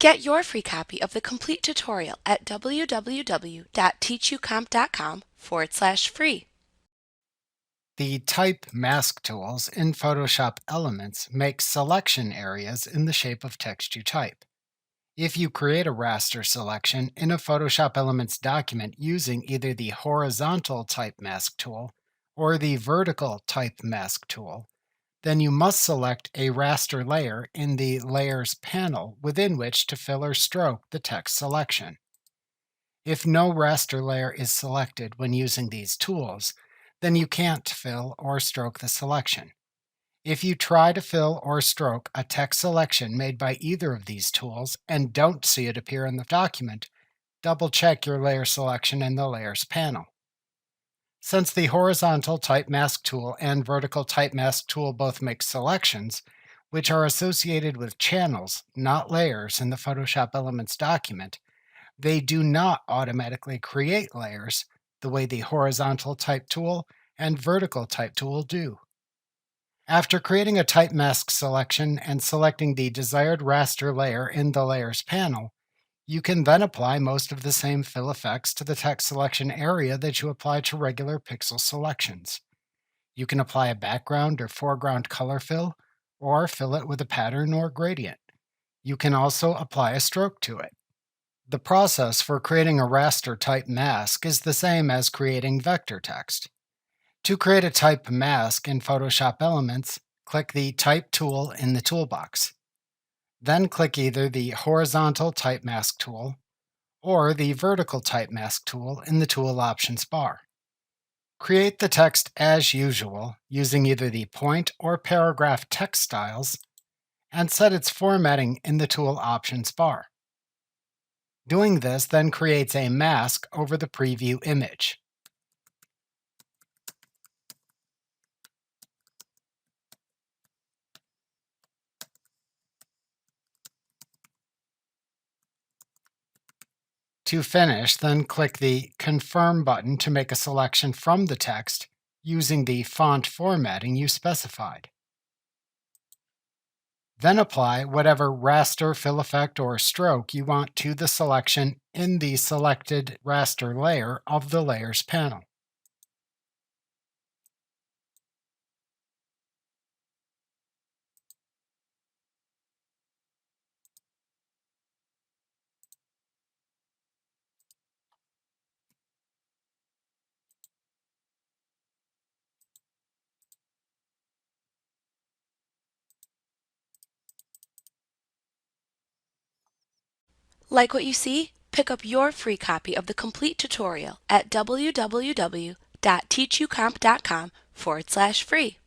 Get your free copy of the complete tutorial at www.teachucomp.com/free. The Type Mask tools in Photoshop Elements make selection areas in the shape of text you type. If you create a raster selection in a Photoshop Elements document using either the horizontal Type Mask tool or the vertical Type Mask tool, then you must select a raster layer in the Layers panel within which to fill or stroke the text selection. If no raster layer is selected when using these tools, then you can't fill or stroke the selection. If you try to fill or stroke a text selection made by either of these tools and don't see it appear in the document, double-check your layer selection in the Layers panel. Since the horizontal Type Mask tool and vertical Type Mask tool both make selections, which are associated with channels, not layers, in the Photoshop Elements document, they do not automatically create layers the way the horizontal Type tool and vertical Type tool do. After creating a Type Mask selection and selecting the desired raster layer in the Layers panel, you can then apply most of the same fill effects to the text selection area that you apply to regular pixel selections. You can apply a background or foreground color fill, or fill it with a pattern or gradient. You can also apply a stroke to it. The process for creating a raster type mask is the same as creating vector text. To create a type mask in Photoshop Elements, click the Type tool in the toolbox. Then click either the horizontal Type Mask tool or the vertical Type Mask tool in the Tool Options bar. Create the text as usual using either the point or paragraph text styles and set its formatting in the Tool Options bar. Doing this then creates a mask over the preview image. To finish, then click the Confirm button to make a selection from the text using the font formatting you specified. Then apply whatever raster, fill effect, or stroke you want to the selection in the selected raster layer of the Layers panel. Like what you see? Pick up your free copy of the complete tutorial at www.teachucomp.com/free.